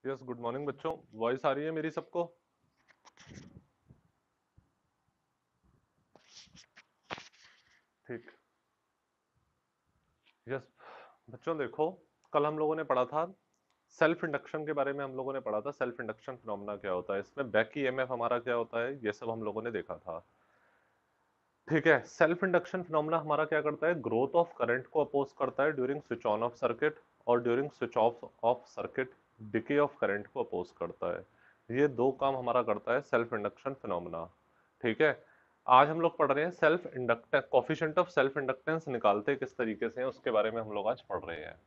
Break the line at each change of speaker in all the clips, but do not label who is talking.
Yes, good morning बच्चों। Voice आ रही है मेरी सबको? ठीक। यस बच्चों, देखो, कल हम लोगों ने पढ़ा था सेल्फ इंडक्शन के बारे में। हम लोगों ने पढ़ा था सेल्फ इंडक्शन फिनोमेना क्या होता है, इसमें बैक ईएमएफ हमारा क्या होता है, ये सब हम लोगों ने देखा था। ठीक है, सेल्फ इंडक्शन फिनोमेना हमारा क्या करता है, ग्रोथ ऑफ करंट को अपोज करता है during switch on off circuit, और during switch off circuit decay of current को अपोज करता है। ये दो काम हमारा करता है सेल्फ इंडक्शन फिनोमेना। ठीक है, आज हम लोग पढ़ रहे हैं self inductance, coefficient of self inductance निकालते किस तरीके से हैं उसके बारे में हम लोग आज पढ़ रहे हैं।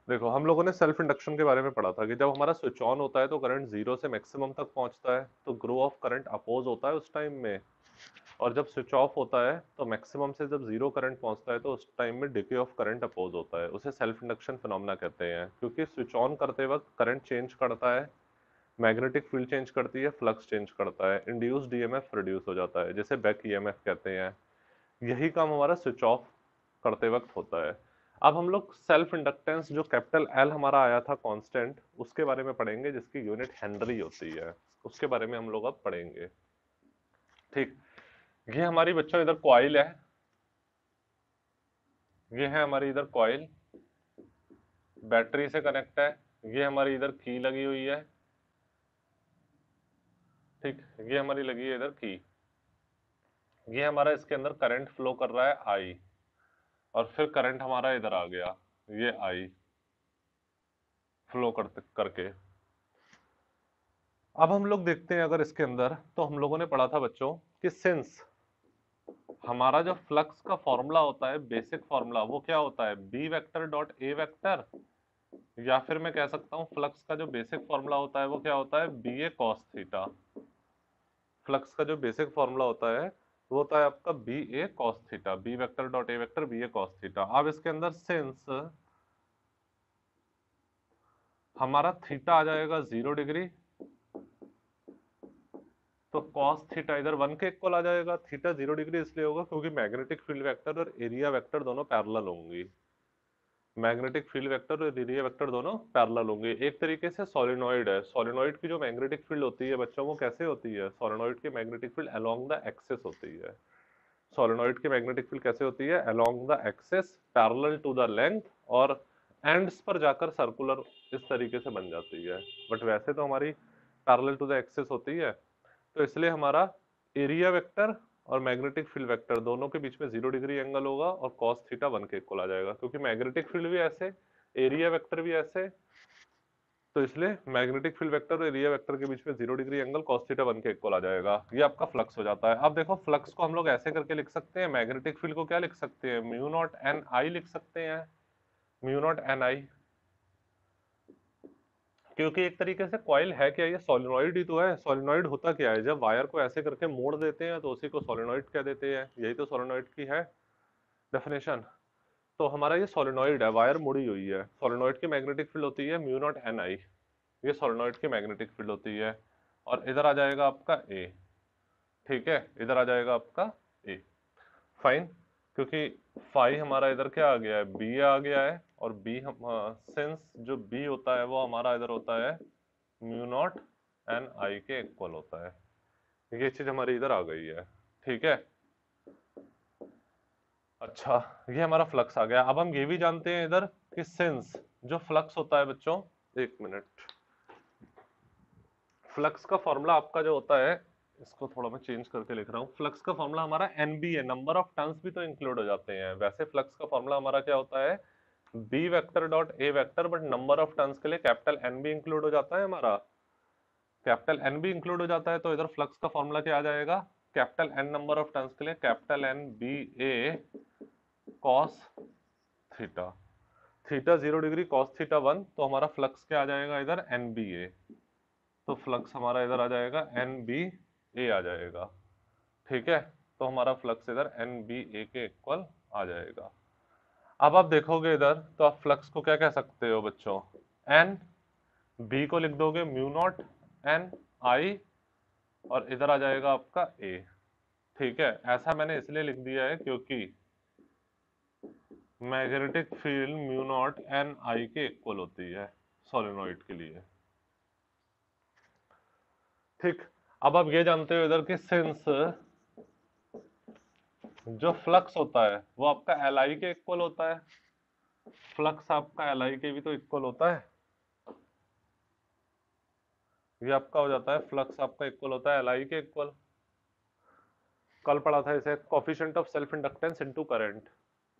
देखो, हम लोगों ने सेल्फ इंडक्शन के बारे में पढ़ा था कि जब हमारा स्विच ऑन होता है तो करंट जीरो से मैक्सिमम तक पहुंचता है, तो ग्रो ऑफ करंट अपोज होता है उस टाइम में। और जब स्विच ऑफ होता है तो मैक्सिमम से जब जीरो करंट पहुंचता है तो उस टाइम में डिके ऑफ करंट अपोज होता है। उसे सेल्फ इंडक्शन फिनोमेना कहते हैं, क्योंकि स्विच ऑन करते वक्त करंट चेंज करता है, मैग्नेटिक फील्ड चेंज करती है, फ्लक्स चेंज करता है, इंड्यूस्ड ईएमएफ प्रोड्यूस हो जाता है, जिसे बैक ईएमएफ कहते हैं। यही काम हमारा स्विच ऑफ करते वक्त होता है। अब हम लोग सेल्फ इंडक्टेंस, जो कैपिटल एल हमारा आया था कांस्टेंट, उसके बारे में पढ़ेंगे, जिसकी यूनिट हेनरी होती है। उसके बारे में हम लोग अब पढ़ेंगे। ठीक, ये हमारी बच्चों इधर कॉइल है, ये है हमारी इधर कॉइल, बैटरी से कनेक्ट है। ये हमारी इधर की लगी हुई है। ठीक, ये हमारी लगी है इधर की। ये हमारा इसके अंदर करंट फ्लो कर रहा है आई, और फिर करंट हमारा इधर आ गया, ये आई फ्लो करके। अब हम लोग देखते हैं, अगर इसके अंदर, तो हम लोगों ने पढ़ा था बच्चों कि सिंस हमारा जो फ्लक्स का फॉर्मूला होता है, बेसिक फॉर्मूला, वो क्या होता है, B vector dot A vector. या फिर मैं कह सकता हूं फ्लक्स का जो बेसिक फॉर्मूला होता है वो क्या होता है, B A cos theta. Flux का जो बेसिक फॉर्मूला होता है वो होता है आपका B A cos theta, B vector dot A vector B A cos theta. अब इसके अंदर सिंस हमारा थीटा आ जाएगा 0 डिग्री, तो cos थीटा इधर 1 के इक्वल आ जाएगा। थीटा 0 डिग्री इसलिए होगा क्योंकि मैग्नेटिक फील्ड वेक्टर और एरिया वेक्टर दोनों पैरेलल होंगी। मैग्नेटिक फील्ड वेक्टर और एरिया वेक्टर दोनों पैरेलल होंगे। एक तरीके से सोलेनॉइड है, सोलेनॉइड की जो मैग्नेटिक फील्ड होती है बच्चों, वो कैसे होती है, सोलेनॉइड की magnetic field along the axis होती है। सोलेनॉइड की मैग्नेटिक फील्ड कैसे होती है, along the axis, parallel to the length, और एंड्स पर जाकर सर्कुलर इस तरीके से बन जाती है। बट वैसे तो हमारी पैरेलल टू द एक्सिस होती है। तो इसलिए हमारा एरिया वेक्टर और मैग्नेटिक फील्ड वेक्टर दोनों के बीच में 0 डिग्री एंगल होगा, और cos थीटा 1 के इक्वल आ जाएगा, क्योंकि मैग्नेटिक फील्ड भी ऐसे, एरिया वेक्टर भी ऐसे। तो इसलिए मैग्नेटिक फील्ड वेक्टर और एरिया वेक्टर के बीच में 0 डिग्री एंगल cos थीटा 1 के इक्वल आ जाएगा। ये आपका फ्लक्स हो जाता है। अब देखो, फ्लक्स को हम लोग ऐसे करके लिख सकते हैं, मैग्नेटिक फील्ड को क्या लिख सकते हैं, म्यू नॉट एन आई लिख सकते हैं, म्यू नॉट एन आई। क्योंकि एक तरीके से कॉइल है क्या, ये सोलेनॉइड ही तो है। सोलेनॉइड होता क्या है, जब वायर को ऐसे करके मोड़ देते हैं तो उसी को सोलेनॉइड कह देते हैं। यही तो सोलेनॉइड की है डेफिनेशन। तो हमारा ये सोलेनॉइड है, वायर मुड़ी हुई है। सोलेनॉइड की मैग्नेटिक फील्ड होती है म्यू नॉट एन आई, ये सोलेनॉइड की मैग्नेटिक फील्ड होती है। और इधर आ जाएगा आपका ए। ठीक है, इधर आ जाएगा आपका ए। फाइन, क्योंकि फाई हमारा इधर क्या आ गया है, बी आ गया है, और बी हम सिंस जो बी होता है वो हमारा इधर होता है म्यू नॉट एन आई के इक्वल होता है। ये चीज हमारी इधर आ गई है। ठीक है, अच्छा, ये हमारा फ्लक्स आ गया। अब हम ये भी जानते हैं इधर कि सिंस जो फ्लक्स होता है बच्चों, एक मिनट, फ्लक्स का फॉर्मूला आपका जो होता है, इसको थोड़ा मैं चेंज करके लिख रहा हूँ। फ्लक्स का फॉर्मूला हमारा एनबी है, नंबर ऑफ टर्न्स भी तो इंक्लूड हो जाते हैं। वैसे फ्लक्स का फॉर्मूला हमारा क्या होता है, B vector dot A vector, but number of turns के लिए कैपिटल एन भी इंक्लूड हो जाता है हमारा। कैपिटल एन भी इंक्लूड हो जाता है, तो इधर फ्लक्स का फॉर्मूला क्या आ जाएगा, capital N number of turns के लिए capital N B A cos theta. Theta 0 degree, cos theta 1, तो हमारा फ्लक्स क्या आ जाएगा इधर, एन बी ए। तो फ्लक्स हमारा इधर आ जाएगा एन बी ए आ जाएगा। ठीक है, तो हमारा फ्लक्स इधर एन बी ए के इक्वल आ जाएगा। अब आप देखोगे इधर, तो आप फ्लक्स को क्या कह सकते हो बच्चों, एन बी को लिख दोगे म्यू नॉट एन आई और इधर आ जाएगा आपका ए। ठीक है, ऐसा मैंने इसलिए लिख दिया है क्योंकि magnetic field mu naught N I के इक्वल होती है सोलेनोइड के लिए। ठीक, अब आप ये जानते हो इधर कि सिंस जो फ्लक्स होता है वो आपका एल आई के इक्वल होता है, फ्लक्स आपका एल आई के भी तो इक्वल होता है, ये आपका हो जाता है फ्लक्स आपका इक्वल होता है एल आई के इक्वल। कल पढ़ा था इसे coefficient of self inductance into current.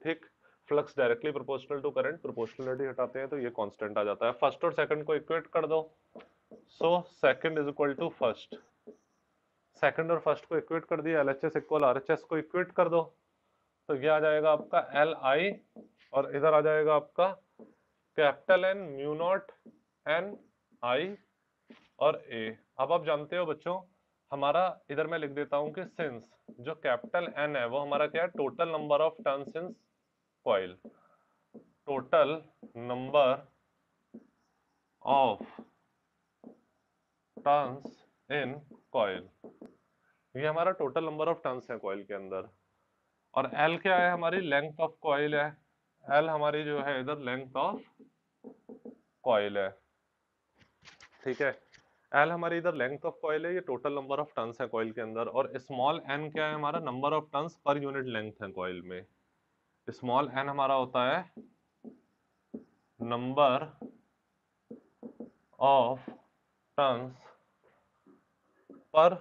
ठीक, flux directly proportional to current, proportionality हटाते हैं तो ये कांस्टेंट आ जाता है। फर्स्ट और सेकंड को इक्वेट कर दो, so second is equal to first, second और फर्स्ट को इक्वेट कर दिया, एलएचएस इक्वल आरएचएस को इक्वेट कर दो तो ये आ जाएगा आपका एल आई और इधर आ जाएगा आपका capital N mu naught N I और ए। अब आप जानते हो बच्चों हमारा इधर मैं लिख देता हूं कि सिंस जो कैपिटल एन है वो हमारा क्या है, total number of turns in coil, total number of turns in coil, ये हमारा टोटल नंबर ऑफ टर्न्स है कॉइल के अंदर। और एल क्या है, हमारी लेंथ ऑफ कॉइल है, एल हमारी जो है इधर लेंथ ऑफ कॉइल है। ठीक है, एल हमारी इधर लेंथ ऑफ कॉइल है, ये टोटल नंबर ऑफ टर्न्स है कॉइल के अंदर। और स्मॉल एन क्या है, हमारा नंबर ऑफ टर्न्स पर यूनिट लेंथ है कॉइल में। स्मॉल एन हमारा होता है नंबर ऑफ टर्न्स पर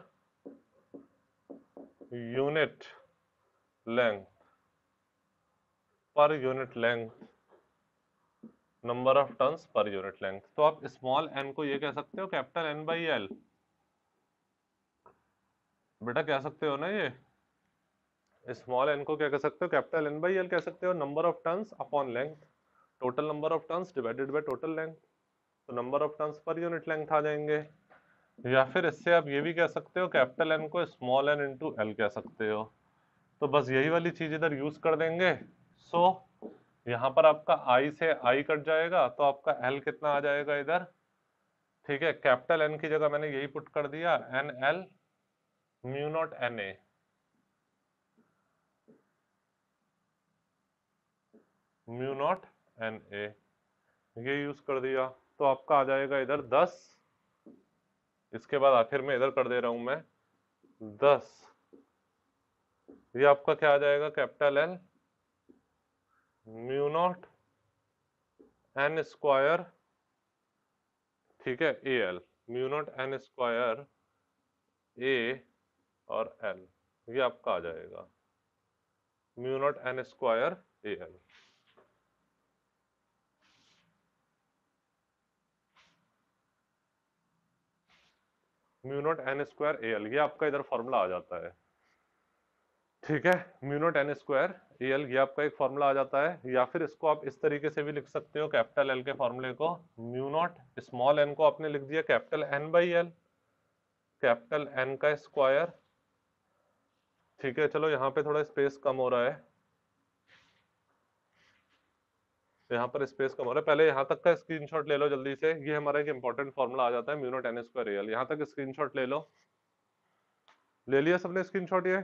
यूनिट लेंथ, पर unit length, number of turns पर यूनिट लेंथ। तो आप स्मॉल एन को ये कह सकते हो कैपिटल एन बाई एल, बेटा कह सकते हो ना, ये स्मॉल एन को क्या कह सकते हो, कैपिटल एन बाई एल कह सकते हो, number of turns upon length, total number of turns divided by total length, तो नंबर ऑफ टर्न्स पर यूनिट लेंथ आ जाएंगे। या फिर इससे आप ये भी कह सकते हो कैपिटल एन को स्मॉल एन इंटू एल कह सकते हो। तो बस यही वाली चीज इधर यूज कर देंगे। सो यहाँ पर आपका आई से आई कट जाएगा तो आपका एल कितना आ जाएगा इधर। ठीक है, कैपिटल एन की जगह मैंने यही पुट कर दिया N L mu naught N A, mu naught N A, ये यूज कर दिया तो आपका आ जाएगा इधर 10। इसके बाद आखिर में इधर कर दे रहा हूं मैं 10, ये आपका क्या आ जाएगा capital L mu naught N square, ठीक है, A L mu naught N square A और एल, ये आपका आ जाएगा mu naught N square A L. Mu naught N square A L, ये आपका इधर फॉर्मूला आ जाता है। ठीक है, mu naught N square A L, ये आपका एक फॉर्मूला आ जाता है। या फिर इसको आप इस तरीके से भी लिख सकते हो कैपिटल एल के फॉर्मूले को, म्यू नॉट स्मॉल एन को आपने लिख दिया capital N by L, capital N का स्क्वायर। ठीक है, चलो यहाँ पे थोड़ा स्पेस कम हो रहा है, यहाँ पर स्पेस कम हो रहा है, पहले यहाँ तक का स्क्रीनशॉट ले लो जल्दी से। ये हमारा एक इंपॉर्टेंट फॉर्मूला आ जाता है mu naught N square A L, यहाँ तक स्क्रीनशॉट ले लो। ले लिया सबने स्क्रीनशॉट ये?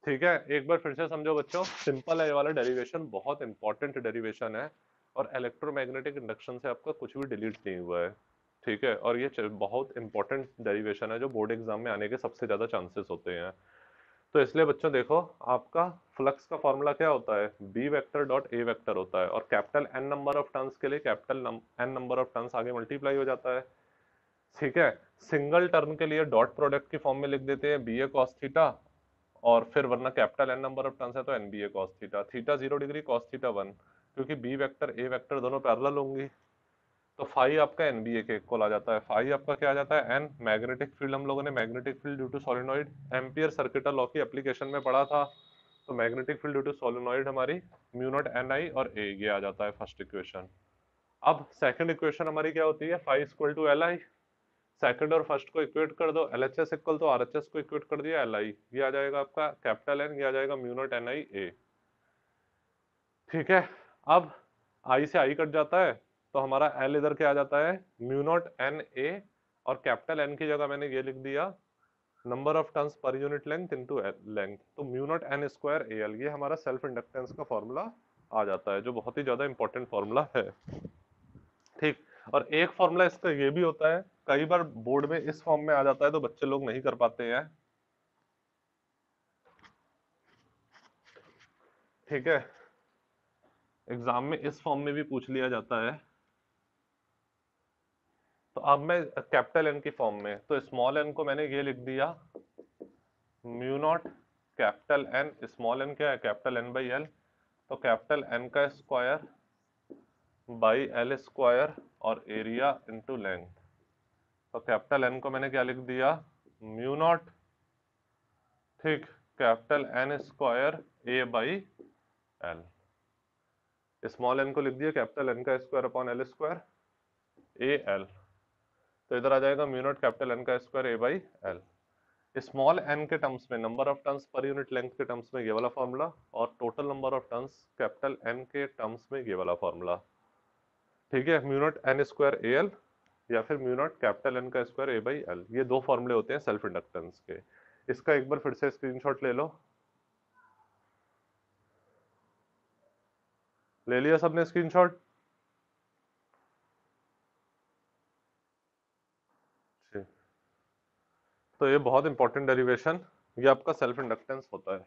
ठीक है, एक बार फिर से समझो बच्चों, सिंपल है ये वाला डेरिवेशन, बहुत इंपॉर्टेंट डेरिवेशन है और इलेक्ट्रोमैग्नेटिक इंडक्शन से आपका कुछ भी डिलीट नहीं हुआ है। ठीक है, और ये बहुत इंपॉर्टेंट डेरिवेशन है जो बोर्ड एग्जाम में आने के सबसे ज्यादा चांसेस होते हैं। तो इसलिए बच्चों देखो, आपका फ्लक्स का फॉर्मूला क्या होता है, B vector dot A vector होता है, और capital N number of turns के लिए capital N number of turns आगे मल्टीप्लाई हो जाता है। ठीक है, सिंगल टर्न के लिए डॉट प्रोडक्ट की फॉर्म में लिख देते हैं बी ए कॉस थीटा, और फिर वरना capital N number of turns है तो N B A cos theta, theta 0 degree cos theta 1, क्योंकि बी वेक्टर ए वेक्टर दोनों पैरेलल होंगी तो फाई आपका एन बी ए के इक्वल आ जाता है। फाई आपका क्या आ जाता है, एन मैग्नेटिक फील्ड, हम लोगों ने magnetic field due to solenoid ampere circuital law की एप्लीकेशन में पढ़ा था, तो magnetic field due to solenoid हमारी म्यू नॉट एन आई और ए, ये आ जाता है फर्स्ट इक्वेशन। अब सेकंड इक्वेशन हमारी क्या होती है, phi equal to L I, second और फर्स्ट को इक्वेट कर दो, एलएचएस इक्वल तो आरएचएस को इक्वेट कर दिया एल आई, ये आ जाएगा आपका कैपिटल एन, ये आ जाएगा म्यू नॉट एन आई ए। ठीक है, अब आई से आई कट जाता है तो हमारा एल इधर क्या आ जाता है, म्यू नॉट एन ए, और कैपिटल एन की जगह मैंने ये लिख दिया नंबर ऑफ टर्न्स पर यूनिट लेंथ इनटू लेंथ, तो mu naught N square A L, ये हमारा सेल्फ इंडक्टेंस का फॉर्मूला आ जाता है, जो बहुत ही ज्यादा इंपॉर्टेंट फॉर्मूला है। ठीक, और एक फॉर्मूला इसका ये भी होता है, कई बार बोर्ड में इस फॉर्म में आ जाता है तो बच्चे लोग नहीं कर पाते हैं। ठीक है, एग्जाम में इस फॉर्म में भी पूछ लिया जाता है। तो अब मैं कैपिटल एन की फॉर्म में, तो स्मॉल एन को मैंने ये लिख दिया mu naught capital N, small N क्या है, कैपिटल एन बाई एल, तो कैपिटल एन का स्क्वायर बाई एल स्क्वायर और एरिया इनटू लेंथ, तो कैपिटल एन को मैंने क्या लिख दिया, म्यू नॉट, ठीक, capital N square A by L, small N को लिख दिया कैपिटल एन का square upon L square A L, तो इधर आ जाएगा म्यू नॉट कैपिटल एन का square A by L. Small N के टर्म्स में नंबर ऑफ टर्न्स पर यूनिट लेंथ के टर्म्स में ये वाला फॉर्मूला, और total number of turns capital N के टर्म्स में ये वाला फॉर्मूला। ठीक है, mu naught N square A L या फिर म्यू नॉट कैपिटल एन का स्क्वायर ए बाई एल, ये दो फॉर्मूले होते हैं सेल्फ इंडक्टेंस के। इसका एक बार फिर से स्क्रीनशॉट ले लो। ले लिया सबने स्क्रीनशॉट? तो ये बहुत इंपॉर्टेंट डेरिवेशन, ये आपका सेल्फ इंडक्टेंस होता है।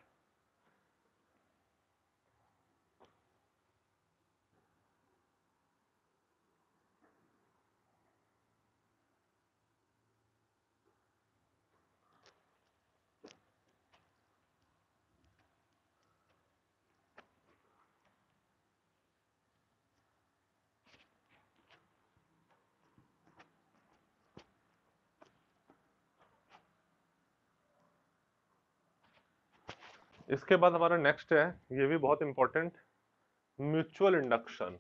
इसके बाद हमारा नेक्स्ट है, ये भी बहुत इंपॉर्टेंट, म्यूचुअल इंडक्शन।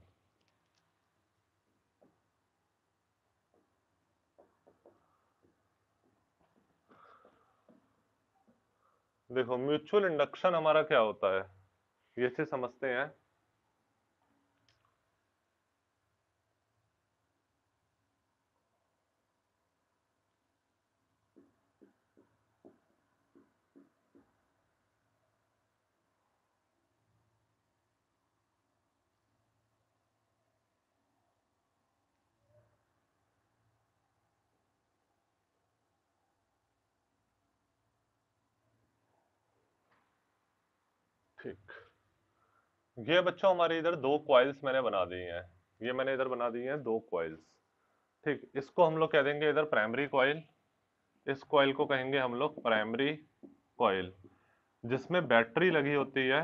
देखो म्यूचुअल इंडक्शन हमारा क्या होता है, ये से समझते हैं। ठीक, ये बच्चों हमारे इधर दो कॉइल्स मैंने बना दी हैं, ये मैंने इधर बना दी हैं दो कॉइल्स। ठीक, इसको हम लोग कह देंगे इधर प्राइमरी कॉइल, इस कॉइल को कहेंगे हम लोग प्राइमरी कॉइल। जिसमें बैटरी लगी होती है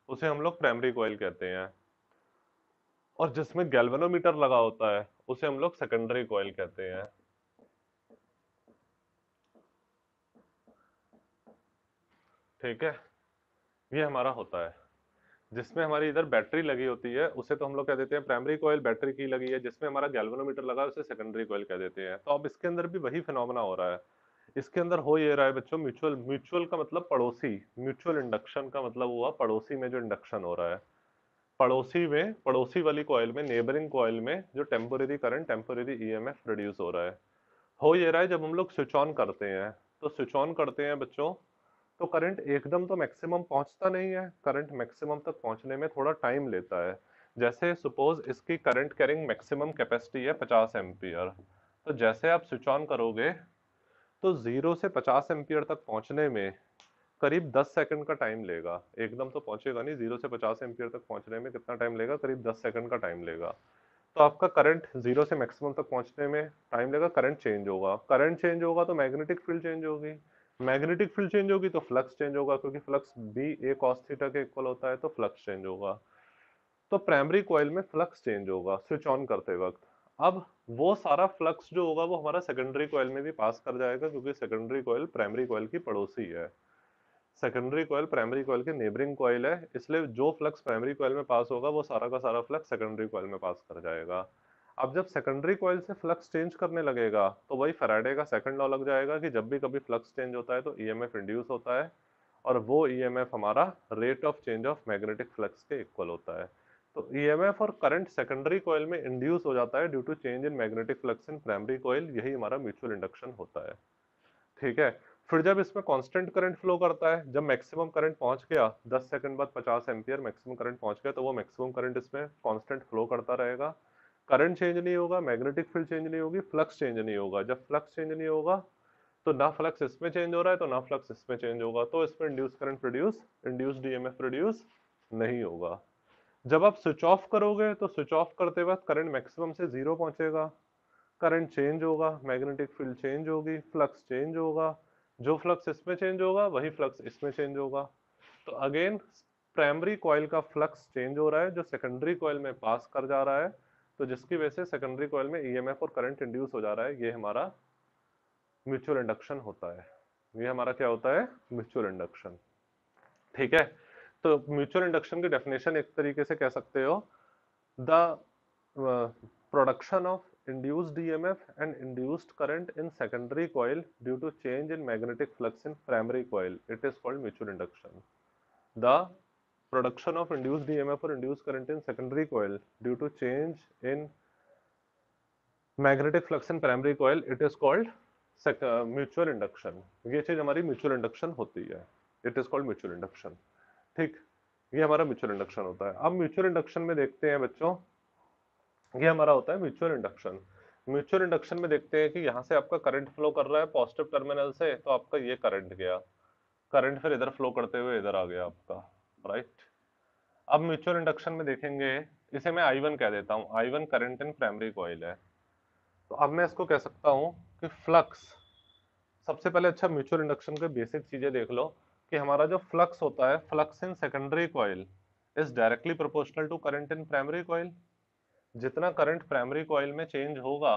उसे हम लोग प्राइमरी कॉइल कहते हैं, और जिसमें गैल्वेनोमीटर लगा होता है उसे हम लोग सेकेंडरी कॉइल कहते हैं। ठीक है, ये हमारा होता है जिसमें हमारी इधर बैटरी लगी होती है उसे तो हम लोग कह देते हैं प्राइमरी कॉइल, बैटरी की लगी है जिसमें हमारा गैल्वेनोमीटर लगा है उसे सेकेंडरी कॉइल कह देते हैं। तो अब इसके अंदर भी वही फिनोमेना हो रहा है, इसके अंदर हो ये रहा है बच्चों, म्यूचुअल, म्यूचुअल का मतलब पड़ोसी, म्यूचुअल इंडक्शन का मतलब हुआ पड़ोसी में जो इंडक्शन हो रहा है, पड़ोसी में, पड़ोसी वाली कॉइल में, नेबरिंग कॉइल में जो temporary current, temporary EMF produce हो रहा है। हो ये रहा है जब हम लोग स्विच ऑन करते हैं, तो स्विच ऑन करते हैं बच्चों तो करंट एकदम तो मैक्सिमम पहुंचता नहीं है, करंट मैक्सिमम तक पहुंचने में थोड़ा टाइम लेता है। जैसे सपोज इसकी करंट कैरिंग मैक्सिमम कैपेसिटी है 50 एम्पियर, तो जैसे आप स्विच ऑन करोगे तो 0 से 50 एम्पियर तक पहुंचने में करीब 10 सेकंड का टाइम लेगा, एकदम तो पहुंचेगा नहीं, 0 से 50 एम्पियर तक पहुंचने में कितना टाइम लेगा, करीब 10 सेकंड का टाइम लेगा। तो आपका करंट 0 से मैक्सिमम तक पहुंचने में टाइम लेगा, करंट चेंज होगा, करंट चेंज होगा तो मैग्नेटिक फील्ड चेंज होगी, मैग्नेटिक फील्ड चेंज होगी तो फ्लक्स चेंज होगा, क्योंकि flux B A cos theta के इक्वल होता है, तो फ्लक्स चेंज होगा। तो प्राइमरी कॉइल में फ्लक्स चेंज होगा स्विच ऑन करते वक्त। अब वो सारा फ्लक्स जो होगा वो हमारा सेकेंडरी कॉइल में भी पास कर जाएगा, क्योंकि सेकेंडरी कॉइल प्राइमरी कॉइल की पड़ोसी है, सेकेंडरी कॉइल प्राइमरी कॉइल के नेबरिंग कॉइल है, इसलिए जो फ्लक्स प्राइमरी कॉइल में पास होगा वो सारा का सारा फ्लक्स सेकेंडरी कॉइल में पास कर जाएगा। अब जब सेकेंडरी कॉइल से फ्लक्स चेंज करने लगेगा तो वही फैराडे का सेकंड लॉ लग जाएगा कि जब भी कभी फ्लक्स चेंज होता है तो ईएमएफ इंड्यूस होता है, और वो ईएमएफ हमारा rate of change of magnetic flux के इक्वल होता है। तो ईएमएफ और करंट सेकेंडरी कॉइल में इंड्यूस हो जाता है due to change in magnetic flux in primary coil, यही हमारा म्यूचुअल इंडक्शन होता है। ठीक है, फिर जब इसमें कांस्टेंट करंट फ्लो करता है, जब मैक्सिमम करंट पहुंच गया 10 सेकंड बाद 50 एम्पियर मैक्सिमम करंट पहुंच गया, तो वो मैक्सिमम करंट इसमें कांस्टेंट फ्लो करता रहेगा। करंट चेंज नहीं होगा, मैग्नेटिक फील्ड चेंज नहीं होगी, फ्लक्स चेंज नहीं होगा। जब फ्लक्स चेंज नहीं होगा तो ना फ्लक्स इसमें चेंज हो रहा है तो ना फ्लक्स इसमें चेंज होगा, तो इसमें induce current produce, induced EMF produce नहीं होगा। जब आप स्विच ऑफ करोगे तो स्विच ऑफ करते वक्त करंट मैक्सिमम से जीरो पहुंचेगा, करंट चेंज होगा, मैग्नेटिक फील्ड चेंज होगी, फ्लक्स चेंज होगा। जो फ्लक्स इसमें चेंज होगा वही फ्लक्स इसमें चेंज होगा। तो अगेन प्राइमरी कॉइल का फ्लक्स चेंज हो रहा है जो सेकेंडरी कॉइल में पास कर जा रहा है, तो जिसकी वजह से सेकेंडरी कॉइल में ईएमएफ और करंट इंड्यूस हो जा रहा है। ये हमारा म्यूचुअल इंडक्शन होता है। ये हमारा क्या होता है? Mutual induction. ठीक है, तो म्यूचुअल इंडक्शन की डेफिनेशन एक तरीके से कह सकते हो, the production of induced EMF and induced current in secondary coil due to change in magnetic flux in primary coil. It is called mutual induction. The production of induced EMF or induced current in secondary coil due to change in magnetic flux in primary coil, it is called mutual induction. ये चीज हमारी mutual induction होती है, it is called mutual induction. ठीक, ये हमारा mutual induction होता है। अब म्यूचुअल इंडक्शन में देखते हैं बच्चों, ये हमारा होता है म्यूचुअल इंडक्शन। म्यूचुअल इंडक्शन में देखते हैं कि यहाँ से आपका करंट फ्लो कर रहा है पॉजिटिव टर्मिनल से, तो आपका ये करंट गया, करंट फिर इधर फ्लो करते हुए इधर आ गया आपका, राइट। अब म्यूचुअल इंडक्शन में देखेंगे, इसे मैं I1 कह देता हूँ, I1 current in primary coil है। तो अब मैं इसको कह सकता हूँ कि फ्लक्स, सबसे पहले अच्छा म्यूचुअल इंडक्शन के बेसिक चीजें देख लो कि हमारा जो फ्लक्स होता है, flux in secondary coil is directly proportional to current in primary coil. जितना करंट प्राइमरी कॉइल में चेंज होगा,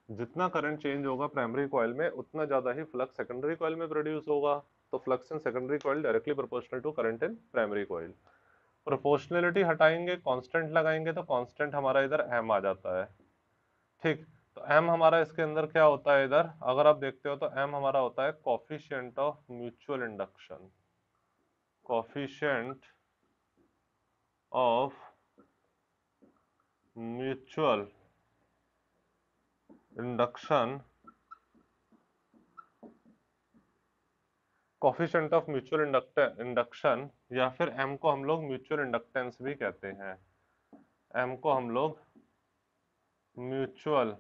जितना करंट चेंज होगा प्राइमरी कॉइल में, उतना ज्यादा ही फ्लक्स सेकेंडरी कॉइल में प्रोड्यूस होगा। तो flux in secondary coil directly proportional to current in primary coil. Proportionality हटाएंगे, कांस्टेंट लगाएंगे, तो कांस्टेंट हमारा इधर m आ जाता है। ठीक, तो m हमारा इसके अंदर क्या होता है, इधर अगर आप देखते हो तो m हमारा होता है coefficient of mutual induction, coefficient of mutual induction, coefficient of mutual induction, या फिर m को हम लोग म्यूचुअल इंडक्टेंस भी कहते हैं। m को हम लोग म्यूचुअल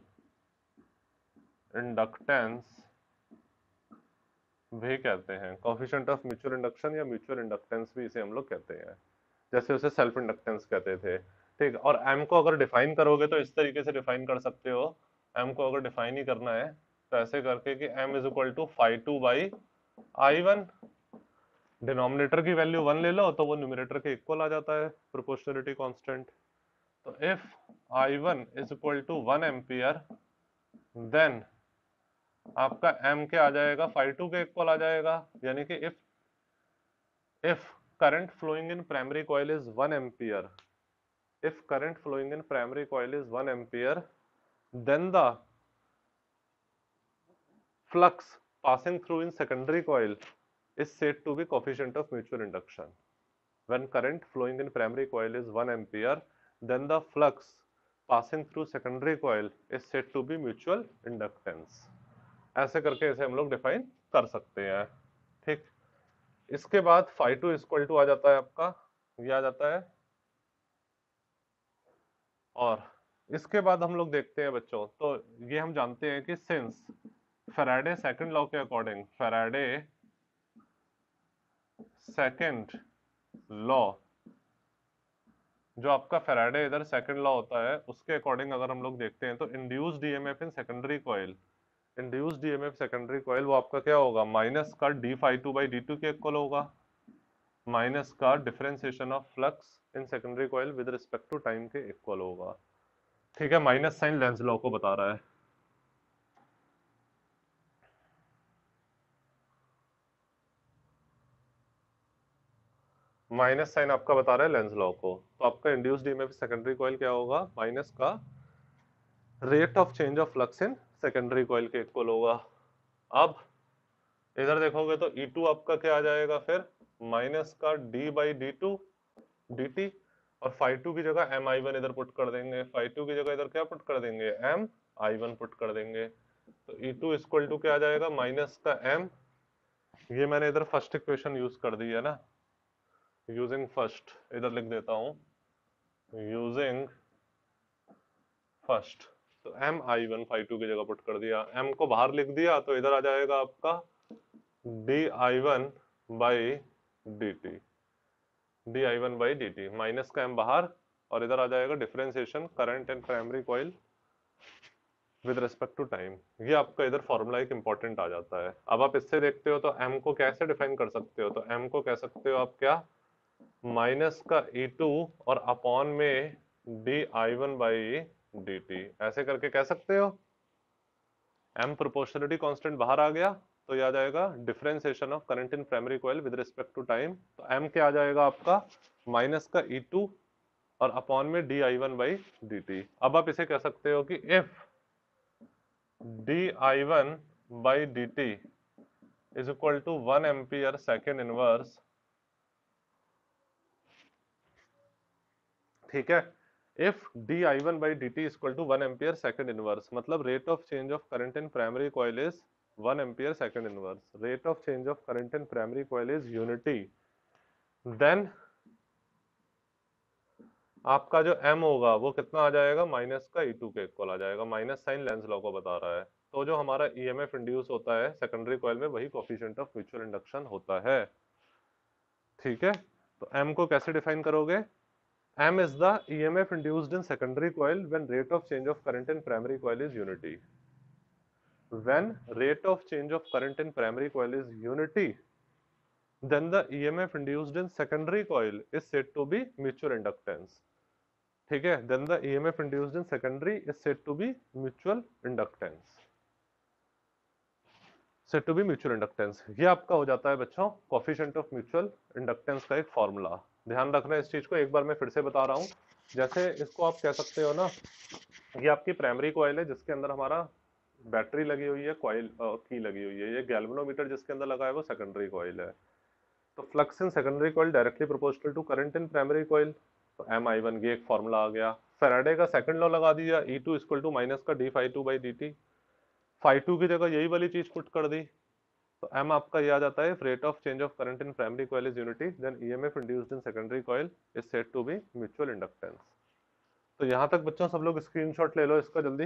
इंडक्टेंस भी कहते हैं। कोफिशिएंट ऑफ म्यूचुअल इंडक्शन या म्यूचुअल इंडक्टेंस भी इसे हम लोग कहते हैं, जैसे उसे सेल्फ इंडक्टेंस कहते थे। ठीक, और m को अगर डिफाइन करोगे तो इस तरीके से डिफाइन कर सकते हो। m को अगर डिफाइन ही करना है तो ऐसे करके कि m is equal to phi2 by I1। Denominator की वैल्यू 1 ले लो तो वो न्यूमरेटर के इक्वल आ जाता है, प्रोपोर्शनलिटी कांस्टेंट। तो if I1 is equal to 1 ampere, then आपका m क्या आ जाएगा, phi2 के इक्वल आ जाएगा। यानी कि if current flowing in primary coil is 1 ampere, if current flowing in primary coil is 1 ampere, then the flux passing through in secondary coil is said to be coefficient of mutual induction. When current flowing in primary coil is 1 ampere, then the flux passing through secondary coil is said to be mutual inductance. ऐसे करके इसे हम लोग define कर सकते हैं। ठीक, इसके बाद phi2 इक्वल टू आ जाता है आपका, ये आ जाता है। और इसके बाद हम लोग देखते हैं बच्चों, तो ये हम जानते हैं कि सिंस फैराडे सेकंड लॉ के अकॉर्डिंग, फैराडे सेकंड लॉ, जो आपका फैराडे इधर सेकंड लॉ होता है, उसके अकॉर्डिंग अगर हम लोग देखते हैं तो induced EMF in secondary coil, induced EMF secondary coil वो आपका क्या होगा, माइनस का d phi2 बाई d2 के इक्वल होगा, माइनस का differentiation of flux in secondary coil with respect to time के इक्वल होगा। ठीक है, माइनस साइन लेंज लॉ को बता रहा है। माइनस साइन आपका बता रहा है लेंज लॉ को, तो आपका इंड्यूस्ड ईएमएफ सेकेंडरी कॉइल क्या होगा, माइनस का rate of change of flux in secondary coil के इक्वल होगा। अब इधर देखोगे तो E2 आपका क्या आ जाएगा फिर, माइनस का d बाई डी2 dt, और फाई टू की जगह एम आई वन इधर पुट कर देंगे, फाई टू की जगह इधर क्या पुट कर देंगे, एम आई वन पुट कर देंगे। तो ई टू इक्वल टू क्या आ जाएगा, माइनस का एम, ये मैंने इधर फर्स्ट इक्वेशन यूज कर दी है ना, यूजिंग फर्स्ट इधर लिख देता हूं, यूजिंग फर्स्ट। तो M I one phi two की जगह पुट कर दिया, एम को बाहर लिख दिया तो इधर आ जाएगा आपका D I one by D T, D I one by D T, minus का एम बाहर, और इधर आ जाएगा differentiation current in primary coil with respect to time. ये आपका इधर फॉर्मूला एक इंपॉर्टेंट आ जाता है। अब आप इससे देखते हो तो एम को कैसे डिफाइन कर सकते हो, तो एम को कह सकते हो आप क्या, माइनस का ई टू और अपॉन में D I one by D T, ऐसे करके कह सकते हो। एम प्रोपोर्शनलिटी कांस्टेंट बाहर आ गया तो ये आ जाएगा differentiation of current in primary coil with respect to time. तो एम क्या आ जाएगा आपका, माइनस का ई टू और अपॉन में D I one by D T. अब आप इसे कह सकते हो कि if D I one by D T is equal to 1 ampere second inverse, ठीक है, if D I one by D T equal to 1 ampere second inverse, मतलब rate of change of current in primary coil is 1 ampere second inverse, rate of change of current in primary coil is unity, then आपका जो m होगा वो कितना आ जाएगा, minus का E2 के इक्वल आ जाएगा, माइनस साइन लेंस लॉ को बता रहा है। तो जो हमारा ईएमएफ इंड्यूस होता है सेकेंडरी कॉइल में वही कोफिशिएंट ऑफ म्यूचुअल इंडक्शन होता है, ठीक है। तो m को कैसे डिफाइन करोगे, m is the EMF induced in secondary coil when rate of change of current in primary coil is unity. When rate of change of current in primary coil is unity, then the EMF induced in secondary coil is said to be mutual inductance. ठीक है, then the EMF induced in secondary is said to be mutual inductance. Said to be mutual inductance. ये आपका हो जाता है बच्चों coefficient of mutual inductance का एक फॉर्मूला। ध्यान रखना इस चीज को, एक बार मैं फिर से बता रहा हूँ। जैसे इसको आप कह सकते हो ना, ये आपकी प्राइमरी कॉइल है जिसके अंदर हमारा बैटरी लगी हुई है, कॉइल की लगी हुई है। ये गैल्वेनोमीटर जिसके अंदर लगा है वो सेकेंडरी कॉइल है। तो flux in secondary coil directly proportional to current in primary coil, तो एम आई वन, ये एक फॉर्मूला आ गया। फैराडे का सेकंड लॉ लगा दिया, E two equal to minus का D phi two by D T, phi two की जगह यही वाली चीज पुट कर दी, तो m आपका ये आ जाता है, rate of change of current in primary coil is unity, then EMF induced in secondary coil is said to be mutual inductance. तो यहां तक बच्चों सब लोग स्क्रीनशॉट ले लो इसका जल्दी,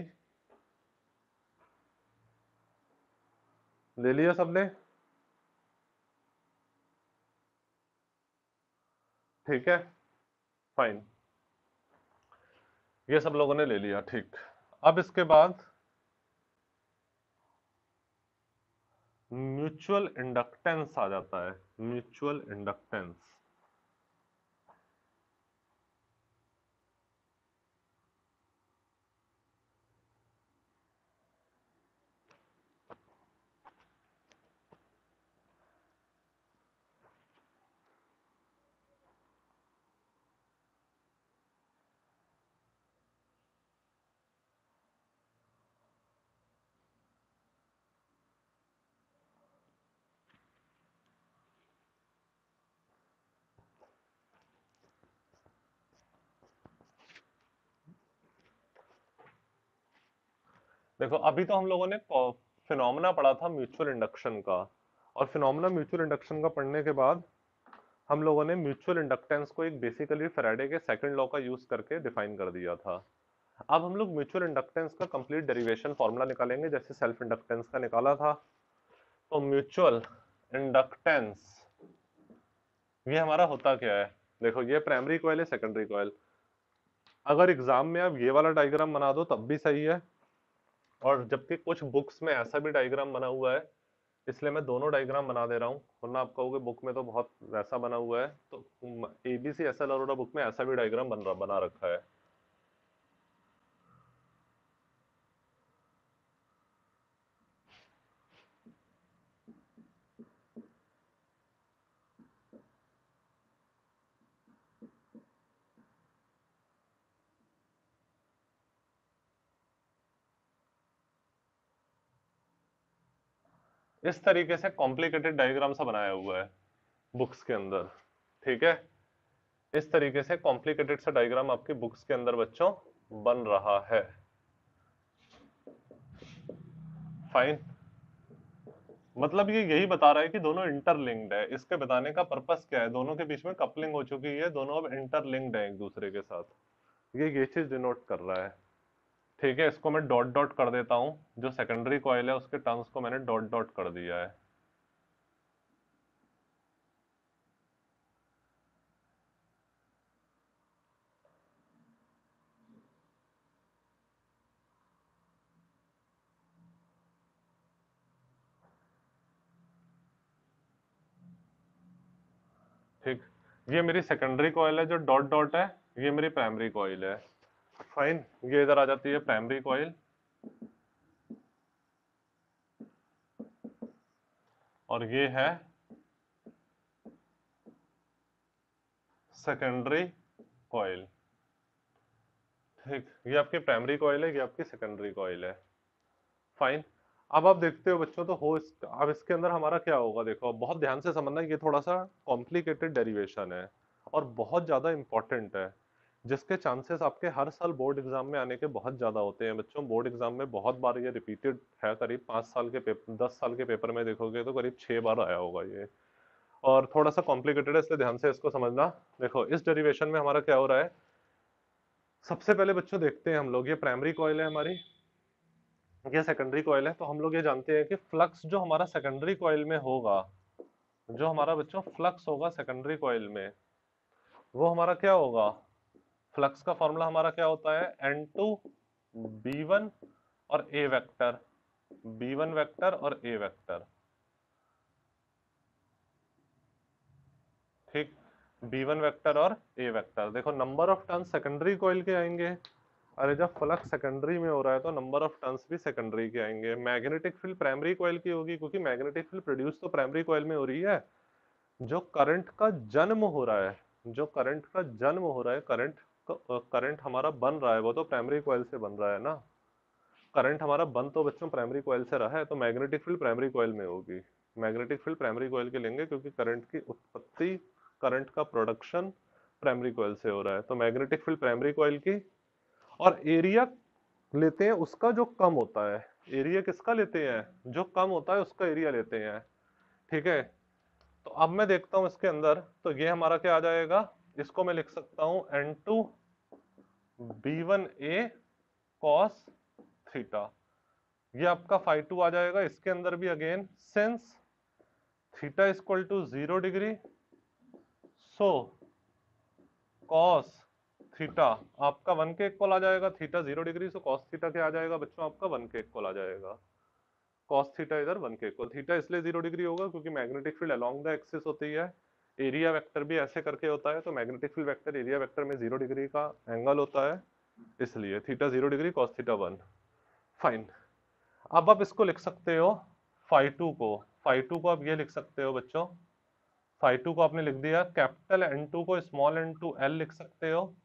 ले लिया सबने, ठीक है, फाइन, ये सब लोगों ने ले लिया, ठीक। अब इसके बाद म्यूचुअल इंडक्टेंस आ जाता है, म्यूचुअल इंडक्टेंस। देखो अभी तो हम लोगों ने फिनोमेना पढ़ा था म्यूचुअल इंडक्शन का, और फिनोमेना म्यूचुअल इंडक्शन का पढ़ने के बाद हम लोगों ने म्यूचुअल इंडक्टेंस को एक बेसिकली फैराडे के सेकंड लॉ का यूज करके डिफाइन कर दिया था। अब हम लोग म्यूचुअल इंडक्टेंस का कंप्लीट डेरिवेशन फॉर्मूला निकालेंगे जैसे सेल्फ इंडक्टेंस का निकाला था। तो म्यूचुअल इंडक्टेंस ये हमारा होता क्या है, देखो ये प्राइमरी कॉइल है, सेकेंडरी कॉइल। अगर एग्जाम में आप ये वाला डायग्राम बना दो तब भी सही है, और जबकि कुछ बुक्स में ऐसा भी डायग्राम बना हुआ है, इसलिए मैं दोनों डायग्राम बना दे रहा हूँ, वरना आप कहोगे बुक में तो बहुत वैसा बना हुआ है। तो एबीसी एसएल अरोड़ा बुक में ऐसा भी डायग्राम बना रखा है। इस तरीके से कॉम्प्लिकेटेड डायग्राम सा बनाया हुआ है बुक्स के अंदर, ठीक है। इस तरीके से कॉम्प्लिकेटेड सा डायग्राम आपकी बुक्स के अंदर बच्चों बन रहा है। फाइन। मतलब ये यही बता रहा है कि दोनों इंटरलिंक्ड है। इसके बताने का पर्पस क्या है, दोनों के बीच में कपलिंग हो चुकी है, दोनों अब इंटरलिंक्ड है एक दूसरे के साथ। ये चीज डिनोट कर रहा है। ठीक है, इसको मैं डॉट डॉट कर देता हूं। जो सेकेंडरी कॉइल है उसके टर्म्स को मैंने डॉट डॉट कर दिया है। ठीक, ये मेरी सेकेंडरी कॉइल है जो डॉट डॉट है, ये मेरी प्राइमरी कॉइल है। फाइन, ये इधर आ जाती है प्राइमरी कॉइल, और ये है सेकेंडरी कॉइल। ठीक, ये आपकी प्राइमरी कॉइल है, ये आपकी सेकेंडरी कॉइल है। फाइन। अब आप देखते हो बच्चों, तो हो अब इसके अंदर हमारा क्या होगा, देखो बहुत ध्यान से समझना, ये थोड़ा सा कॉम्प्लिकेटेड डेरिवेशन है और बहुत ज्यादा इंपॉर्टेंट है, जिसके चांसेस आपके हर साल बोर्ड एग्जाम में आने के बहुत ज्यादा होते हैं बच्चों। बोर्ड एग्जाम में बहुत बार ये रिपीटेड है, करीब 5 साल के पेपर, 10 साल के पेपर में देखोगे तो करीब 6 बार आया होगा ये। और थोड़ा सा कॉम्प्लिकेटेड है, इसलिए ध्यान से इसको समझना। देखो इस डेरिवेशन में हमारा क्या हो रहा है, सबसे पहले बच्चों देखते हैं हम लोग, ये प्राइमरी कॉइल है हमारी, ये सेकेंडरी कॉइल है। तो हम लोग ये जानते हैं कि फ्लक्स जो हमारा सेकेंडरी कॉइल में होगा, जो हमारा बच्चों फ्लक्स होगा सेकेंडरी कॉइल में, वो हमारा क्या होगा, फ्लक्स का फॉर्मूला हमारा क्या होता है, N2 B1 और A वेक्टर, B1 वेक्टर और A वेक्टर। ठीक, B1 वेक्टर और A वेक्टर। देखो number of turns secondary coil के आएंगे, अरे जब फ्लक्स सेकेंडरी में हो रहा है तो नंबर ऑफ टर्न्स भी सेकेंडरी के आएंगे। मैग्नेटिक फील्ड प्राइमरी कॉइल की होगी, क्योंकि मैग्नेटिक फील्ड प्रोड्यूस तो प्राइमरी कॉइल में हो रही है। जो करंट का जन्म हो रहा है, जो करंट का जन्म हो रहा है, करंट हमारा बन रहा है, वो तो प्राइमरी कॉइल से बन रहा है ना। करंट हमारा बन तो बच्चों प्राइमरी कॉइल से रहा है, तो मैग्नेटिक फील्ड प्राइमरी कॉइल में होगी। मैग्नेटिक फील्ड प्राइमरी कॉइल के लेंगे, क्योंकि करंट की उत्पत्ति, करंट का प्रोडक्शन प्राइमरी कॉइल से हो रहा है, तो मैग्नेटिक फील्ड प्राइमरी कॉइल की। और एरिया लेते हैं उसका जो कम होता है। एरिया किसका लेते हैं, जो कम होता है उसका एरिया लेते हैं। ठीक है, तो अब मैं देखता हूं इसके अंदर, तो ये हमारा क्या आ जाएगा, इसको मैं लिख सकता हूं N2 B1A cos थीटा। ये आपका फाई 2 आ जाएगा। इसके अंदर भी again, since theta equal to 0 degree, so cos theta आपका 1 के इक्वल आ जाएगा। Theta 0 degree, so cos theta क्या आ जाएगा बच्चों, आपका 1 के इक्वल आ जाएगा। कॉस थीटा इधर 1 के इक्वल, थीटा इसलिए 0 डिग्री होगा क्योंकि magnetic field along the axis होती है। एरिया वेक्टर भी ऐसे करके होता है, तो magnetic field vector area vector में 0 डिग्री का एंगल होता है, इसलिए theta 0 degree, cos theta 1। Fine. अब आप इसको लिख सकते हो, फाई 2 को, फाई 2 को आप ये लिख सकते हो बच्चों, फाई 2 को आपने लिख दिया, कैपिटल N2 को स्मॉल n2 L लिख सकते हो।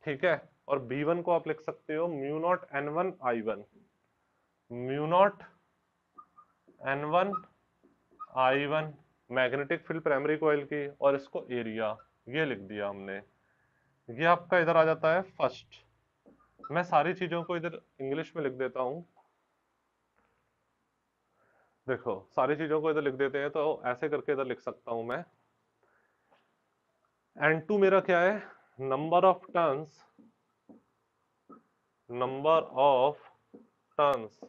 ठीक है, और B1 को आप लिख सकते हो mu naught N1 I1, mu naught N1 I1 magnetic field primary coil की, और इसको एरिया, ये लिख दिया हमने। ये आपका इधर आ जाता है फर्स्ट। मैं सारी चीजों को इधर इंग्लिश में लिख देता हूं। देखो सारी चीजों को इधर लिख देते हैं, तो ऐसे करके इधर लिख सकता हूं मैं। N2 मेरा क्या है, number of turns, number of turns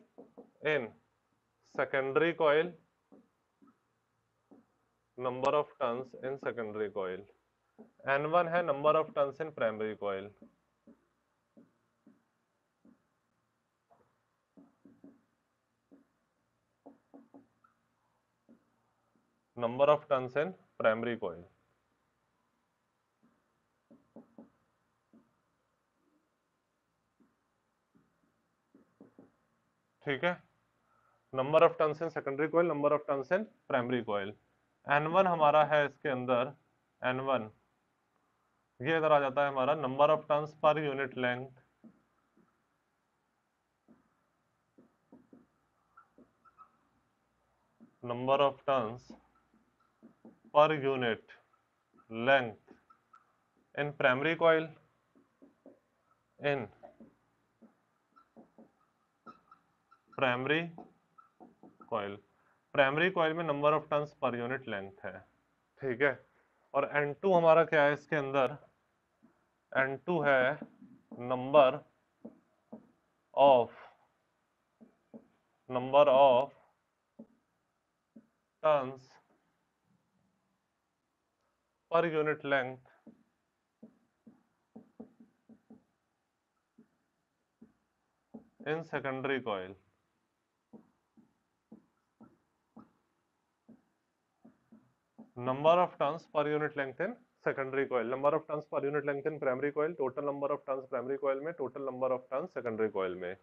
in secondary coil, number of turns in secondary coil. N1 है number of turns in primary coil. Number of turns in primary coil. ठीक है, number of turns in secondary coil, number of turns in primary coil. N1 हमारा है इसके अंदर, N1 ये इधर आ जाता है हमारा नंबर ऑफ टर्न्स पर unit length, number of turns पर unit length in primary coil, in primary coil, primary coil में नंबर ऑफ टर्न्स पर यूनिट लेंथ है, ठीक है। और N2 हमारा क्या है इसके अंदर, N2 है नंबर ऑफ टर्न्स पर unit length in secondary coil. Number of turns पर unit length in secondary coil, number of turns पर unit length in primary coil, total number of turns primary coil में, total number of turns secondary coil में,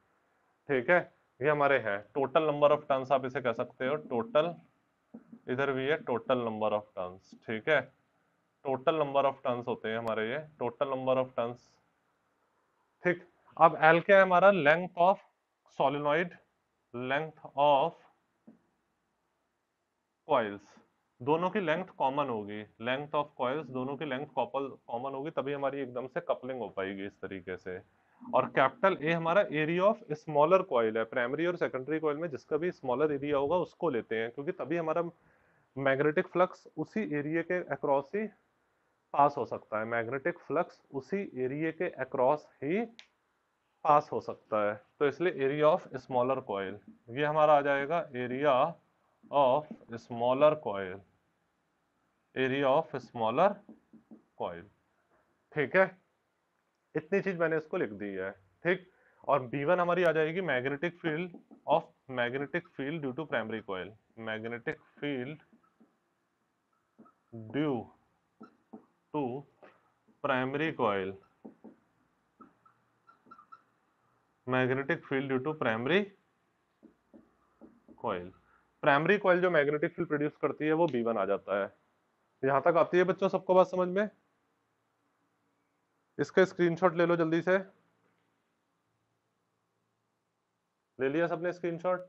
ठीक है। ये हमारे हैं total number of turns, आप इसे कह सकते हो टोटल, इधर भी है टोटल नंबर ऑफ टर्न्स, ठीक है। टोटल नंबर ऑफ टर्न्स होते हैं हमारे ये टोटल नंबर ऑफ टर्न्स, ठीक। अब एल क्या है हमारा, length of solenoid, length of coils, दोनों की लेंथ कॉमन होगी, लेंथ ऑफ कॉइल्स दोनों की लेंथ कॉमन होगी, तभी हमारी एकदम से कपलिंग हो पाएगी इस तरीके से। और कैपिटल ए हमारा एरिया ऑफ स्मॉलर कॉइल है, प्राइमरी और सेकेंडरी कॉइल में जिसका भी स्मॉलर एरिया होगा उसको लेते हैं, क्योंकि तभी हमारा मैग्नेटिक फ्लक्स उसी एरिया के अक्रॉस ही पास हो सकता है, मैग्नेटिक फ्लक्स उसी एरिया के अक्रॉस ही पास हो सकता है, तो इसलिए एरिया ऑफ स्मॉलर कॉइल, ये हमारा आ जाएगा area of smaller coil, area of smaller coil, ठीक है। इतनी चीज मैंने इसको लिख दी है, ठीक। और B1 हमारी आ जाएगी magnetic field of, magnetic field due to primary coil, magnetic field due to primary coil, magnetic field due to primary coil, primary coil जो मैग्नेटिक फील्ड प्रोड्यूस करती है वो B1 आ जाता है। यहां तक आती है बच्चों, सबको बात समझ में? इसका स्क्रीनशॉट ले लो जल्दी से, ले लिया सबने स्क्रीनशॉट?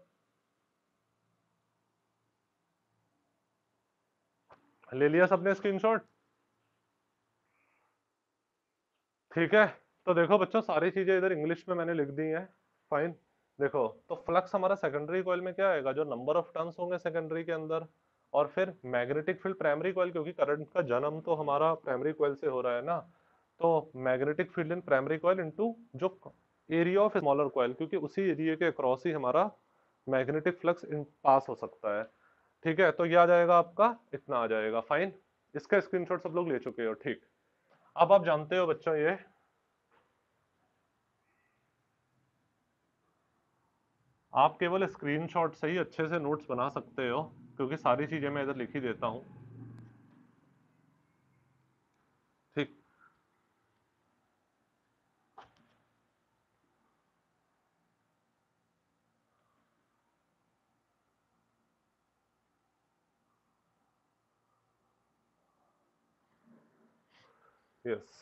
ले लिया सबने स्क्रीनशॉट? ठीक है। तो देखो बच्चों, सारी चीजें इधर इंग्लिश में मैंने लिख दी हैं, फाइन। देखो तो फ्लक्स हमारा सेकेंडरी कॉइल में क्या आएगा, जो नंबर ऑफ टर्न्स होंगे सेकेंडरी के अंदर, और फिर मैग्नेटिक फील्ड प्राइमरी कॉइल, क्योंकि करंट का जन्म तो हमारा प्राइमरी कॉइल से हो रहा है ना, तो मैग्नेटिक फील्ड इन प्राइमरी कॉइल इनटू जो एरिया ऑफ स्मॉलर कॉइल, क्योंकि उसी एरिया के अक्रॉस ही हमारा मैग्नेटिक फ्लक्स पास हो सकता है, ठीक है। तो ये आ जाएगा आपका, इतना आ जाएगा, फाइन। इसका स्क्रीनशॉट सब लोग ले चुके हो, ठीक। अब आप जानते हो बच्चों, ये आप केवल स्क्रीनशॉट से ही अच्छे से नोट्स बना सकते हो, क्योंकि सारी चीजें मैं इधर लिख ही देता हूं, ठीक। यस,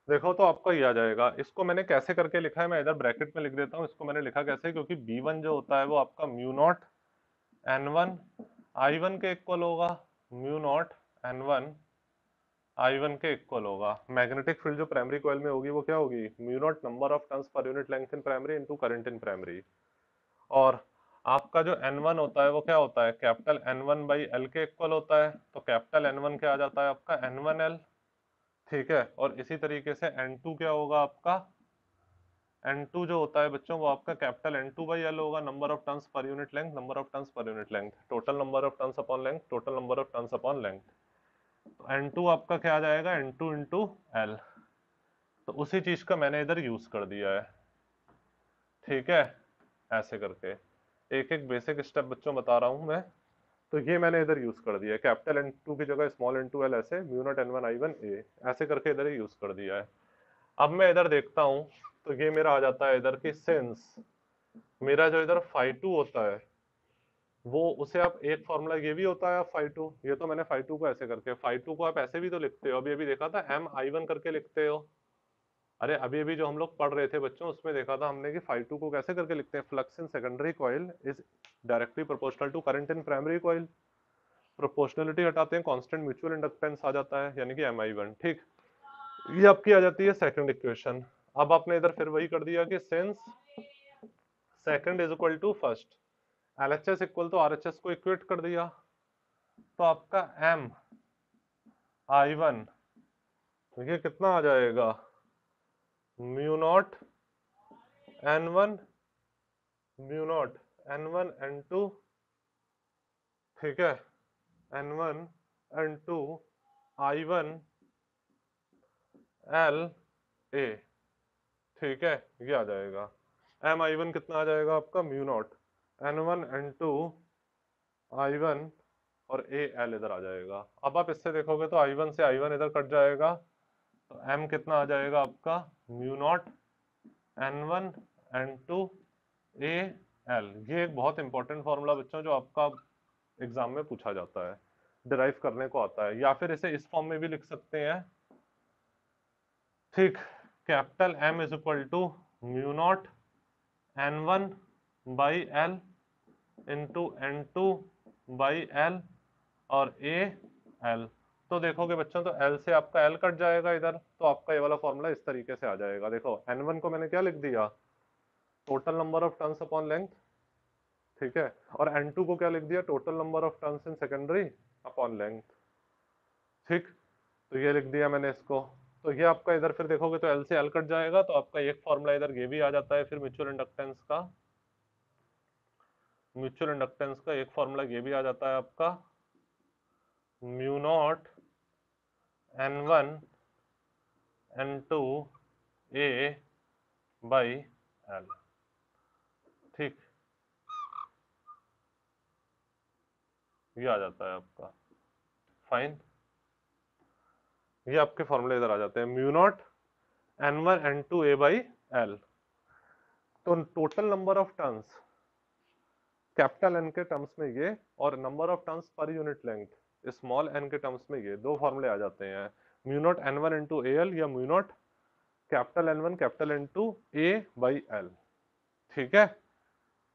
देखो तो आपको ये आ जाएगा, इसको मैंने कैसे करके लिखा है मैं इधर ब्रैकेट में लिख देता हूँ, इसको मैंने लिखा कैसे, क्योंकि B1 जो होता है वो आपका म्यू नॉट N1 I1 के इक्वल होगा, म्यू नॉट N1 I1 के इक्वल होगा, मैग्नेटिक फील्ड जो प्राइमरी कॉइल में होगी वो क्या होगी, mu naught number of turns पर unit length in primary into current in primary. और आपका जो N1 होता है वो क्या होता है, कैपिटल N1 बाई L के इक्वल होता है, तो कैपिटल N1 क्या आ जाता है आपका N1L, ठीक है। और इसी तरीके से N2 क्या होगा आपका, N2 जो होता है बच्चों वो आपका कैपिटल N2 बाई L होगा, नंबर ऑफ टर्न्स पर unit length, number of turns पर unit length, total number of turns upon length, total number of turns upon length. तो N2 आपका क्या आ जाएगा, N2 इंटू L, तो उसी चीज का मैंने इधर यूज कर दिया है, ठीक है। ऐसे करके एक एक बेसिक स्टेप बच्चों बता रहा हूं मैं, तो ये मैंने इधर यूज कर दिया है, कैपिटल N2 की जगह स्मॉल N2L, ऐसे mu naught N1 I1 A, ऐसे करके इधर ही यूज कर दिया है। अब मैं इधर देखता हूं, तो ये मेरा आ जाता है इधर की सिंस मेरा जो इधर phi2 होता है वो, उसे आप एक फॉर्मूला ये भी होता है phi2, ये तो मैंने phi2 को ऐसे करके, phi2 को आप ऐसे भी तो लिखते हो, अभी अभी देखा था MI1 करके लिखते हो, अरे अभी अभी जो हम लोग पढ़ रहे थे बच्चों उसमें देखा था हमने कि phi2 को कैसे करके लिखते हैं, flux in secondary coil is directly proportional to current in primary coil, proportionality हटाते हैं, कांस्टेंट म्यूचुअल इंडक्टेंस आ जाता है, यानी कि MI1, ठीक। ये आपकी आ जाती है सेकंड इक्वेशन। अब आपने इधर फिर वही कर दिया कि since second is equal to first, LHS equal to RHS को इक्वेट कर दिया, तो आपका एम आई वन ये कितना आ जाएगा, mu naught N one, mu naught N one N two, ठीक है, N one N two I one L A, ठीक है, ये आ जाएगा। एम आई वन कितना आ जाएगा आपका, mu naught N one N two I one और ए एल इधर आ जाएगा। अब आप इससे देखोगे तो आई वन से आई वन इधर कट जाएगा, तो एम कितना आ जाएगा आपका, mu naught N one N two A L. ये एक बहुत इंपॉर्टेंट फॉर्मूला बच्चों जो आपका एग्जाम में पूछा जाता है, डिराइव करने को आता है, या फिर इसे इस फॉर्म में भी लिख सकते हैं, ठीक, capital M is equal to mu naught N one by L into N two by L और ए एल। तो देखोगे बच्चों तो एल से आपका एल कट जाएगा इधर, तो आपका ये वाला फॉर्मूला इस तरीके से आ जाएगा। देखो एन वन को मैंने क्या लिख दिया, total number of turns upon length, ठीक है, और N2 को क्या लिख दिया, total number of turns in secondary upon length, ठीक, तो ये लिख दिया मैंने इसको। तो ये आपका इधर फिर देखोगे तो L से L कट जाएगा, तो आपका एक फॉर्मूला इधर ये भी आ जाता है, फिर म्यूचुअल इंडक्टेंस का, म्यूचुअल इंडक्टेंस का एक फॉर्मूला ये भी आ जाता है आपका, mu naught N one N two A by L, ठीक, ये आ जाता है आपका, फाइन। ये आपके फॉर्मूले इधर आ जाते हैं, mu naught N one N two A by L. तो total number of turns capital N के टर्म्स में ये, और नंबर ऑफ टर्न्स पर यूनिट लेंथ स्मॉल एन के टर्म्स में ये, दो फॉर्मूले आ जाते हैं, mu naught N one into A L या mu naught capital N one capital N two A by L, ठीक है,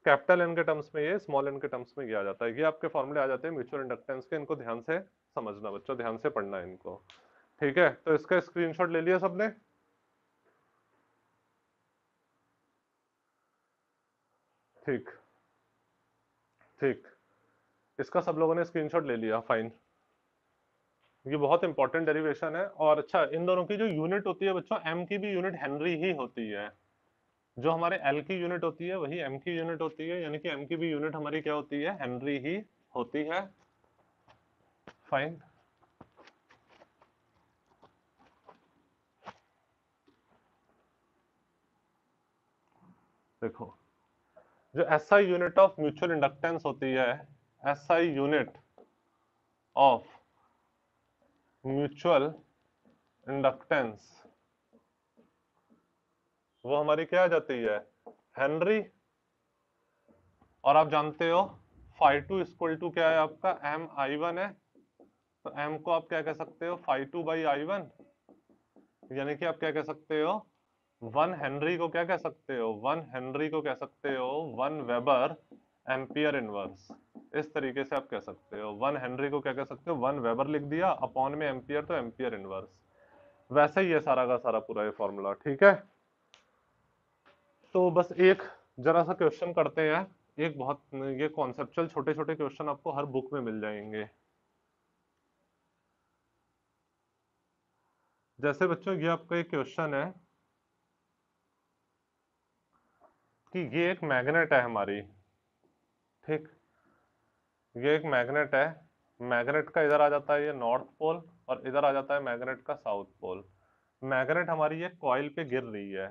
कैपिटल एन के टर्म्स में ये, स्मॉल एन के टर्म्स में ये आ जाता है। ये आपके फॉर्मूले आ जाते हैं म्यूचुअल इंडक्टेंस के, इनको ध्यान से समझना बच्चों, ध्यान से पढ़ना है इनको, ठीक है। तो इसका स्क्रीनशॉट ले लिया सबने, ठीक, ठीक, इसका सब लोगों ने स्क्रीनशॉट ले लिया, फाइन। ये बहुत इंपॉर्टेंट डेरिवेशन है। और अच्छा, इन दोनों की जो यूनिट होती है बच्चों, एम की भी यूनिट हेनरी ही होती है, जो हमारे एल की यूनिट होती है वही एम की यूनिट होती है, यानी कि एम की भी यूनिट हमारी क्या होती है, हेनरी ही होती है, फाइन। देखो जो SI unit of mutual inductance होती है, SI unit of mutual inductance, वो हमारी क्या आ जाती है, हेनरी। और आप जानते हो फाई टू इक्वल टू क्या है आपका, एम आई वन है, तो एम को आप क्या कह सकते हो, phi two by I one, यानी कि आप क्या कह सकते हो, वन हेनरी को क्या कह सकते हो, वन हेनरी को कह सकते हो वन वेबर एम्पियर इनवर्स। इस तरीके से आप कह सकते हो, वन हेनरी को क्या कह सकते हो, वन वेबर लिख दिया, अपॉन में एम्पियर तो एम्पियर इनवर्स। वैसे ही ये सारा का सारा पूरा ये फॉर्मूला, ठीक है। तो बस एक जरा सा क्वेश्चन करते हैं, एक बहुत ये कॉन्सेप्चुअल छोटे छोटे क्वेश्चन आपको हर बुक में मिल जाएंगे। जैसे बच्चों ये आपका एक क्वेश्चन है कि ये एक मैग्नेट है हमारी, ठीक, ये एक मैग्नेट है, मैग्नेट का इधर आ जाता है ये नॉर्थ पोल, और इधर आ जाता है मैग्नेट का साउथ पोल। मैग्नेट हमारी ये कॉइल पे गिर रही है,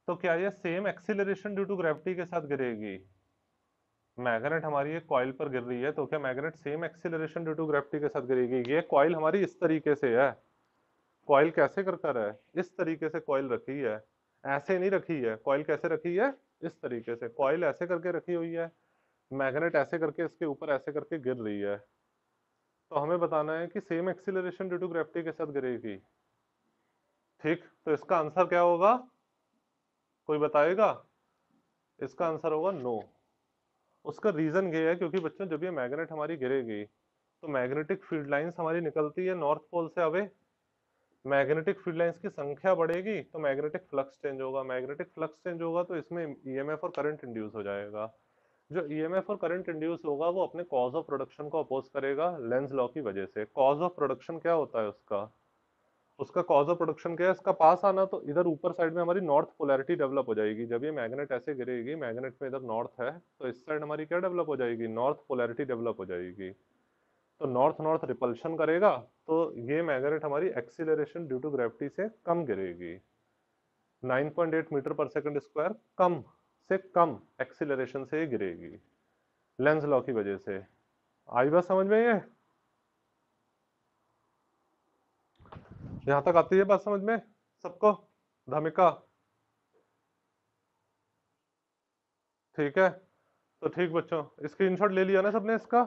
तो क्या ये same acceleration due to gravity के साथ गिरेगी, मैग्नेट हमारी ये कॉइल पर गिर रही है, तो क्या magnet same acceleration due to gravity के साथ गिरेगी। ये कॉइल हमारी इस तरीके से है, कॉइल कैसे कर है, इस तरीके से कॉइल रखी है, ऐसे नहीं रखी है, कॉइल कैसे रखी है, इस तरीके से कॉइल ऐसे करके रखी हुई है, मैग्नेट ऐसे करके इसके ऊपर ऐसे करके गिर रही है। तो हमें बताना है कि same acceleration due to gravity के साथ गिरेगी, ठीक। तो इसका आंसर क्या होगा, कोई बताएगा, इसका आंसर होगा नो। उसका रीजन ये है क्योंकि बच्चों जब ये मैग्नेट हमारी गिरेगी तो मैग्नेटिक फील्ड लाइंस हमारी निकलती है नॉर्थ पोल से अवे, मैग्नेटिक फील्ड लाइंस की संख्या बढ़ेगी तो मैग्नेटिक फ्लक्स चेंज होगा, मैग्नेटिक फ्लक्स चेंज होगा तो इसमें ईएमएफ और करंट इंड्यूस हो जाएगा। जो ईएमएफ और करंट इंड्यूस होगा वो अपने कॉज ऑफ प्रोडक्शन को अपोज करेगा लेंज लॉ की वजह से। कॉज ऑफ प्रोडक्शन क्या होता है उसका, उसका कॉज ऑफ प्रोडक्शन क्या है, इसका पास आना, तो इधर ऊपर साइड में हमारी नॉर्थ पोलैरिटी डेवलप हो जाएगी। जब ये मैग्नेट ऐसे गिरेगी, मैग्नेट में इधर नॉर्थ है, तो इस साइड हमारी क्या डेवलप हो जाएगी, नॉर्थ पोलैरिटी डेवलप हो जाएगी। तो नॉर्थ नॉर्थ रिपल्शन करेगा, तो ये मैग्नेट हमारी एक्सीलरेशन ड्यू टू ग्रेविटी से कम गिरेगी। 9.8 मीटर पर सेकंड स्क्वायर कम से कम एक्सीलरेशन से ही गिरेगी लेंस लॉ की वजह से। आई बात समझ में? ये यहां तक आती है बात समझ में सबको? धमिका ठीक है? तो ठीक बच्चों, स्क्रीनशॉट ले लिया ना सबने इसका?